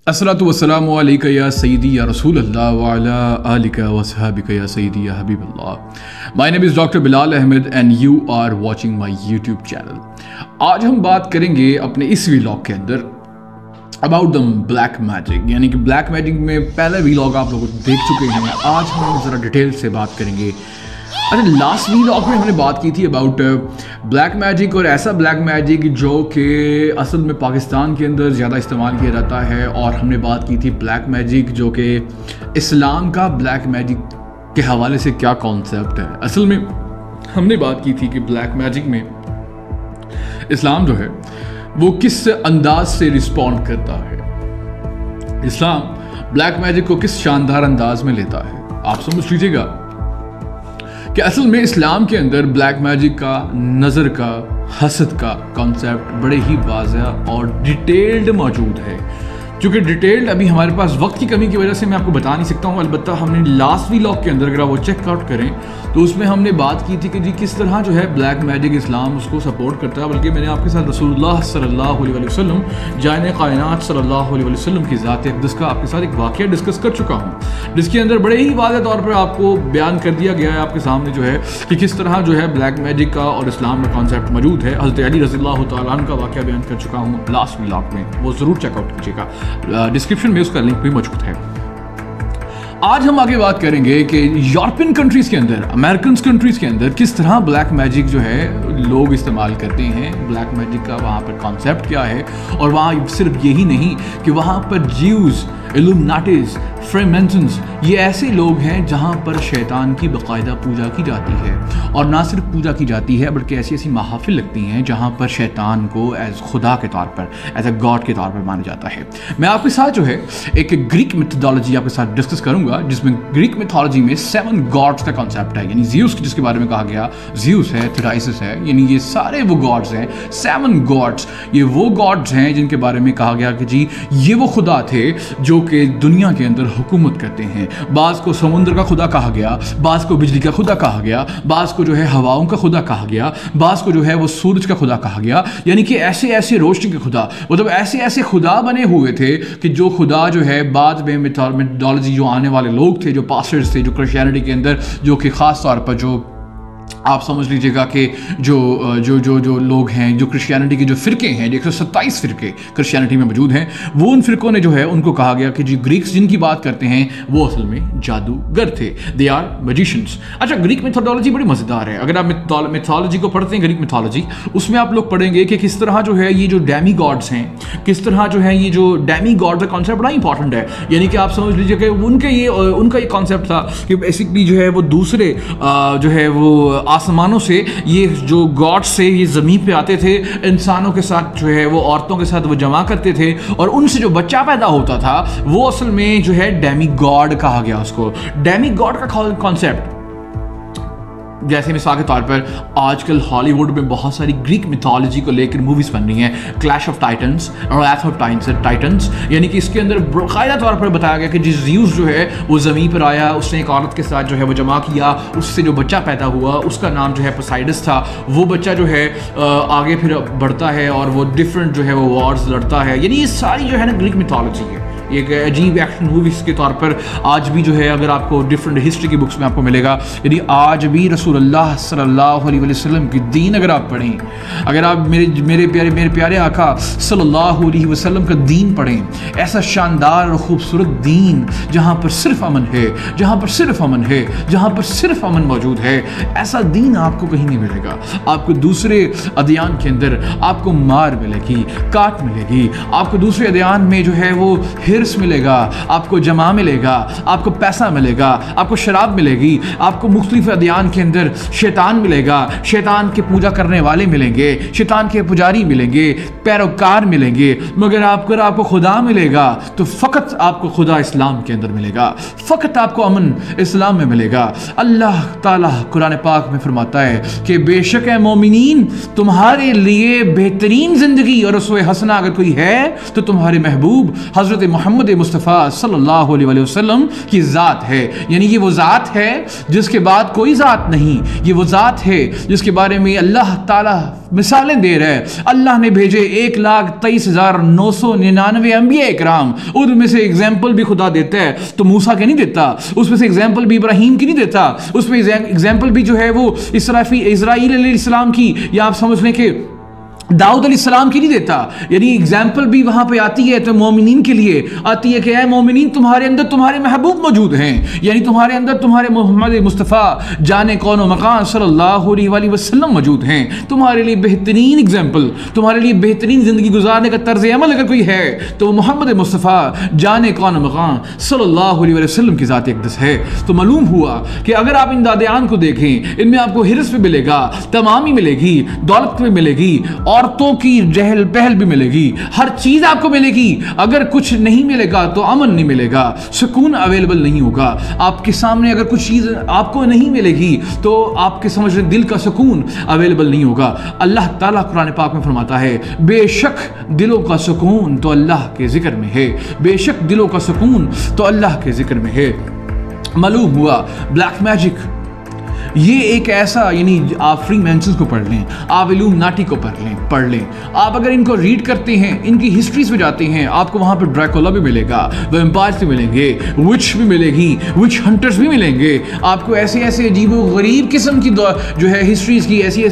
अस्सलातु वस्सलामु अलैका या सय्यदी या रसूल अल्लाह व अला आलिका व अस्हाबिका या सय्यदी या हबीब अल्लाह। My name is doctor Bilal Ahmad and you are watching my YouTube channel. आज हम बात करेंगे अपने इस व्लॉग के अंदर अबाउट द ब्लैक मैजिक, यानी कि ब्लैक मैजिक में पहले व्लॉग आप लोग देख चुके हैं। आज हम ज़रा डिटेल से बात करेंगे। अच्छा, लास्ट व्लॉग में हमने बात की थी अबाउट ब्लैक मैजिक और ऐसा ब्लैक मैजिक जो कि असल में पाकिस्तान के अंदर ज़्यादा इस्तेमाल किया जाता है, और हमने बात की थी ब्लैक मैजिक जो कि इस्लाम का ब्लैक मैजिक के हवाले से क्या कॉन्सेप्ट है। असल में हमने बात की थी कि ब्लैक मैजिक में इस्लाम जो है वो किस अंदाज से रिस्पॉन्ड करता है, इस्लाम ब्लैक मैजिक को किस शानदार अंदाज में लेता है। आप समझ लीजिएगा कि असल में इस्लाम के अंदर ब्लैक मैजिक का, नज़र का, हसद का कॉन्सेप्ट बड़े ही वाज़ेह और डिटेल्ड मौजूद है। क्योंकि डिटेल्ड अभी हमारे पास वक्त की कमी की वजह से मैं आपको बता नहीं सकता हूँ। अलबत्ता हमने लास्ट व्लॉग के अंदर अगर आप वो चेकआउट करें तो उसमें हमने बात की थी कि जी किस तरह जो है ब्लैक मैजिक इस्लाम उसको सपोर्ट करता है। बल्कि मैंने आपके साथ रसूलुल्लाह सल्लल्लाहु अलैहि वसल्लम जाने कायनात सल्लल्लाहु अलैहि वसल्लम की ज़ात अक़दस का आपके साथ एक वाक़या डिस्कस कर चुका हूँ, जिसके अंदर बड़े ही वाज़ेह तौर पर आपको बयान कर दिया गया है आपके सामने जो है कि किस तरह जो है ब्लैक मैजिक का और इस्लाम का कॉन्सेप्ट मौजूद है। हज़रत अली रज़ियल्लाहु तआला अन्हु का वाक़या बयान कर चुका हूँ लास्ट व्लॉग में, वो ज़रूर चेकआउट कीजिएगा, डिस्क्रिप्शन में उसका लिंक भी मौजूद है। आज हम आगे बात करेंगे कि यूरोपियन कंट्रीज़ के अंदर, अमेरिकन कंट्रीज़ के अंदर किस तरह ब्लैक मैजिक जो है लोग इस्तेमाल करते हैं, ब्लैक मैजिक का वहाँ पर कॉन्सेप्ट क्या है। और वहाँ सिर्फ यही नहीं कि वहाँ पर ज्यूज़, इल्यूमिनाटीज़, फ्रीमेसन्स, ये ऐसे लोग हैं जहाँ पर शैतान की बाकायदा पूजा की जाती है। और ना सिर्फ पूजा की जाती है बल्कि ऐसी ऐसी महाफिल लगती हैं जहाँ पर शैतान को एज खुदा के तौर पर, एज अ गॉड के तौर पर माना जाता है। मैं आपके साथ जो है एक ग्रीक मिथोलॉजी आपके साथ डिस्कस करूँगा, जिसमें ग्रीक मिथोलॉजी में 7 गॉड्स का कॉन्सेप्ट है। यानी ज़्यूस जिसके बारे में कहा गया, ज़्यूस है, थेराइसिस है, यानी ये सारे वो गॉड्स हैं। 7 गॉड्स ये वो गॉड्स हैं जिनके बारे में कहा गया कि जी ये वो खुदा थे जो कि दुनिया के अंदर हुकूमत करते हैं। बाज़ को समुद्र का खुदा कहा गया, बाज़ को बिजली का खुदा कहा गया, बाज़ को जो है हवाओं का खुदा कहा गया, बाज़ को जो है वो सूरज का खुदा कहा गया। यानी कि ऐसे ऐसे रोशनी के खुदा, मतलब ऐसे ऐसे खुदा बने हुए थे कि जो खुदा जो है बाद में मिथोलॉजी जो आने वाले लोग थे, जो पास्टर्स थे, जो क्रिश्चियनिटी के अंदर जो कि ख़ास तौर पर जो आप समझ लीजिएगा कि जो लोग हैं, जो क्रिश्चियनिटी के जो फ़िरके हैं, 127 फ़िरके क्रिश्चियनिटी में मौजूद हैं, वो उन फ़िरकों ने जो है उनको कहा गया कि जी ग्रीक्स जिनकी बात करते हैं वो असल में जादूगर थे, दे आर मैजिशियंस। अच्छा, ग्रीक मिथोलॉजी बड़ी मज़ेदार है। अगर आप मिथोलॉजी को पढ़ते हैं, ग्रीक मिथोलॉजी, उसमें आप लोग पढ़ेंगे कि किस तरह जो है ये जो डैमी गॉड्स हैं, किस तरह जो है ये जो डैमी गॉड का कॉन्सेप्ट बड़ा इंपॉर्टेंट है। यानी कि आप समझ लीजिए कि उनका ये कॉन्सेप्ट था कि बेसिकली जो है वो दूसरे जो है वो आसमानों से ये जो गॉड्स से ये ज़मीन पे आते थे, इंसानों के साथ जो है वो औरतों के साथ वो जमा करते थे, और उनसे जो बच्चा पैदा होता था वो असल में जो है डेमी गॉड कहा गया उसको। डेमी गॉड का कॉन्सेप्ट जैसे मिसाल के तौर पर आजकल हॉलीवुड में बहुत सारी ग्रीक मिथोलॉजी को लेकर मूवीज़ बन रही हैं, क्लैश ऑफ टाइटन्स और रैथ ऑफ टाइटन्स। यानी कि इसके अंदर बाकायदा तौर पर बताया गया कि जिस ज़्यूस जो है वो ज़मीन पर आया, उसने एक औरत के साथ जो है वो जमा किया, उससे जो बच्चा पैदा हुआ उसका नाम जो है पोसाइडस था। वो बच्चा जो है आगे फिर बढ़ता है और वो डिफरेंट जो है वो वॉर्स लड़ता है। यानी ये सारी जो है ना ग्रीक मिथोलॉजी है, एक अजीब एक्शन मूवीज़ के तौर पर आज भी जो है अगर आपको डिफरेंट हिस्ट्री की बुक्स में आपको मिलेगा। यदि आज भी रसूलुल्लाह सल्लल्लाहु अलैहि वसल्लम की दीन अगर आप पढ़ें, अगर आप मेरे प्यारे आका सल्लल्लाहु अलैहि वसल्लम का दीन पढ़ें, ऐसा शानदार और ख़ूबसूरत दीन जहाँ पर सिर्फ अमन है, जहाँ पर सिर्फ अमन है, जहाँ पर सिर्फ अमन मौजूद है, ऐसा दीन आपको कहीं नहीं मिलेगा। आपको दूसरे अदयान के अंदर आपको मार मिलेगी, काट मिलेगी, आपको दूसरे अदयान में जो है वो हिर्स मिलेगा, आपको जमा मिलेगा, आपको पैसा मिलेगा, आपको शराब मिलेगी, आपको मुख्तलिफ अदयान के अंदर शैतान मिलेगा, शैतान के पूजा करने वाले मिलेंगे, शैतान के पुजारी मिलेंगे, पैरोकार मिलेंगे। मगर आपको खुदा मिलेगा तो फ़कत आपको खुदा इस्लाम के अंदर मिलेगा, फ़कत आपको अमन इस्लाम में मिलेगा। अल्लाह ताला कुरान पाक में फरमाता है कि बेशक है मोमिनीन, तुम्हारे लिए बेहतरीन ज़िंदगी और उसवे हसना अगर कोई है तो तुम्हारे महबूब हज़रत मोहम्मद मुस्तफ़ा सल्लल्लाहु अलैहि वसल्लम की ज़ात है। यानी ये वो ज़ात है जिसके बाद कोई ज़ात नहीं نہیں، یہ وہ ذات ہے جس کے بارے میں اللہ تعالیٰ مثالیں دے رہا ہے۔ اللہ نے بھیجے 1,23,999 انبیاء اکرام، ان میں سے اگزامپل بھی خدا دیتا ہے تو موسیٰ کے نہیں دیتا، اس میں سے اگزامپل بھی ابراہیم کی نہیں دیتا، اس میں اگزامپل بھی جو ہے وہ اسرائیل علیہ السلام کی، یا آپ سمجھ لیں کہ داؤد علیہ السلام کی نہیں دیتا۔ یعنی اگزامپل بھی وہاں پہ آتی ہے تو مومنین کے لیے آتی ہے کہ اے مومنین تمہارے اندر تمہارے محبوب موجود ہیں، یعنی تمہارے اندر تمہارے محمد مصطفیٰ جانے کون و مکان صلی اللہ علیہ وآلہ وسلم موجود ہیں، تمہارے لیے بہترین اگزامپل، تمہارے لیے بہترین زندگی گزارنے کا طرز عمل اگر کوئی ہے تو محمد مصطفیٰ جانے کون و مکان صلی اللہ علیہ وسلم کی ذات اقدس ہے۔ تو معلوم ہوا کہ اگر آپ ان دادیان کو دیکھیں، ان میں آپ کو حرص بھی ملے گا، تمامی ملے گی، دولت بھی ملے گی، عورتوں کی جہل پہل بھی ملے گی، ہر چیز آپ کو ملے گی۔ اگر کچھ نہیں ملے گا تو امن نہیں ملے گا، سکون اویلیبل نہیں ہوگا آپ کے سامنے۔ اگر کچھ چیز آپ کو نہیں ملے گی تو آپ کے سمجھ دل کا سکون اویلیبل نہیں ہوگا۔ اللہ تعالیٰ قرآن پاک میں فرماتا ہے بے شک دلوں کا سکون تو اللہ کے ذکر میں ہے، بے شک دلوں کا سکون تو اللہ کے ذکر میں ہے۔ معلوم ہوا بلیک میجک یہ ایک ایسا، یعنی آپ فری مینشنز کو پڑھ لیں، آپ الومناٹی کو پڑھ لیں، آپ اگر ان کو ریڈ کرتے ہیں، ان کی ہسٹریز میں جاتے ہیں، آپ کو وہاں پہ ڈریکولا بھی ملے گا، ویمپائرز بھی ملیں گے، وچ بھی ملے گی، وچ ہنٹرز بھی ملیں گے، آپ کو ایسے عجیب و غریب قسم کی جو ہے ہسٹریز کی ایسی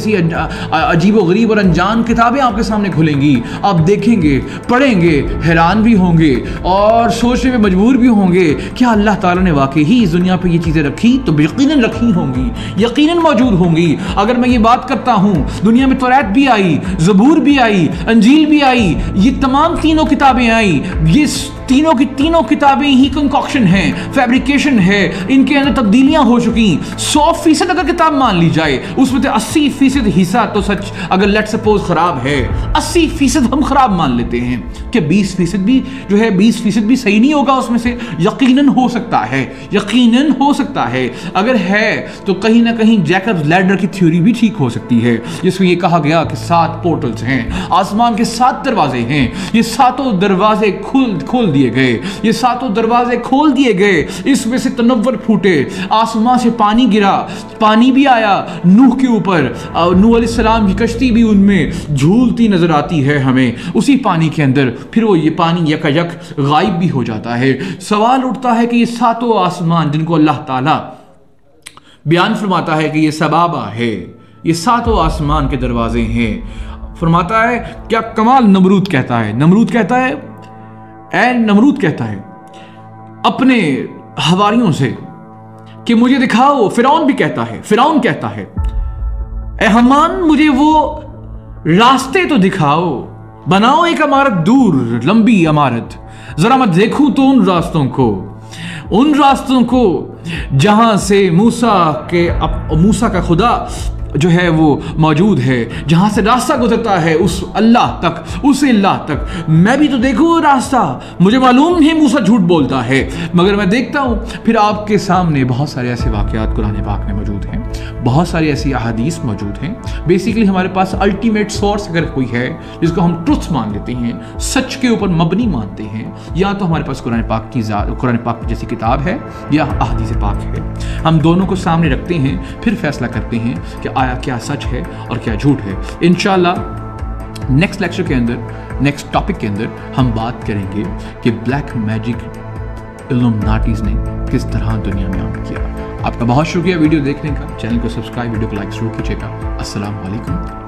عجیب و غریب اور انجان کتابیں آپ کے سامنے کھلیں گی۔ آپ دیکھیں گے، پڑھیں گے، حیران بھی ہوں گے اور سوچنے میں مجبور بھی ہوں گے کیا اللہ تعالیٰ نے واقعی اس دنیا پہ یہ چیزیں رکھی؟ تو یقیناً رکھی ہوں گی، یقیناً موجود ہوں گی۔ اگر میں یہ بات کرتا ہوں دنیا میں توریت بھی آئی، زبور بھی آئی، انجیل بھی آئی، یہ تمام تینوں کتابیں آئی، یہ تینوں کی تینوں کتابیں ہی کنکاکشن ہیں، فیبریکیشن ہے، ان کے اندر تبدیلیاں ہو چکی۔ 100% اگر کتاب مان لی جائے اس میں 80% حصہ تو سچ اگر لیٹ سپوز خراب ہے، 80% ہم خراب مان لیتے ہیں کہ 20% بھی جو ہے 20% بھی صحیح نہیں ہوگا اس میں سے، یقیناً ہو سکتا ہے، یقیناً ہو سکتا ہے۔ اگر ہے تو کہیں نہ کہیں جیکب لیڈر کی تھیوری بھی ٹھیک ہو سکتی ہے، جس میں یہ کہا گیا کہ 7 پورٹلز ہیں، آسمان کے 7 دروازے ہیں، یہ 7 دروازے کھول دیے گئے، یہ 7 دروازے کھول دیے گئے، اس میں سے تنور پھوٹے، آسمان سے پانی گرا، پانی بھی آیا نوح کے اوپر، نوح علیہ السلام کی کشتی بھی ان میں جھولتی نظر آتی ہے ہمیں اسی پانی کے اندر، پھر وہ یہ پانی یکا یک غائب بھی ہو جاتا ہے۔ سوال اٹھتا ہے کہ یہ 7 آسمان جن کو اللہ تعالیٰ بیان فرماتا ہے کہ یہ سبابہ ہے، یہ 7 آسمان کے دروازے ہیں، فرماتا ہے کیا کمال نمرود کہتا ہے، نمرود کہتا ہے نمرود کہتا ہے اپنے حواریوں سے کہ مجھے دکھاؤ، فرعون بھی کہتا ہے، فرعون کہتا ہے اے حمان مجھے وہ راستے تو دکھاؤ، بناؤ ایک عمارت دور لمبی عمارت، ذرا میں دیکھوں تو ان راستوں کو جہاں سے موسیٰ کا خدا جو ہے وہ موجود ہے، جہاں سے راستہ گزرتا ہے اس اللہ تک، میں بھی تو دیکھوں وہ راستہ، مجھے معلوم ہے موسیٰ جھوٹ بولتا ہے مگر میں دیکھتا ہوں۔ پھر آپ کے سامنے بہت سارے ایسے واقعات قرآن پاک میں موجود ہیں، بہت ساری ایسی احادیث موجود ہیں۔ بیسیکلی ہمارے پاس الٹیمیٹ سورس اگر کوئی ہے جس کو ہم ٹروتھ مان لیتے ہیں، سچ کے اوپر مبنی مانتے ہیں، یا تو ہمارے پاس قرآن پاک جیسی کتاب ہے یا احادیث پاک ہے، ہم دونوں کو سامنے رکھتے ہیں، پھر فیصلہ کرتے ہیں کہ آیا کیا سچ ہے اور کیا جھوٹ ہے۔ انشاءاللہ نیکسٹ لیکچر کے اندر، نیکسٹ ٹاپک کے اندر ہم بات کریں گے کہ بلیک میجک الومناٹیز نے کس طرح دنیا میں عام کیا۔ آپ کا بہت شکریہ ویڈیو دیکھنے کا، چینل کو سبسکرائب، ویڈیو کو لائک ضرور کیجیے گا۔ السلام علیکم۔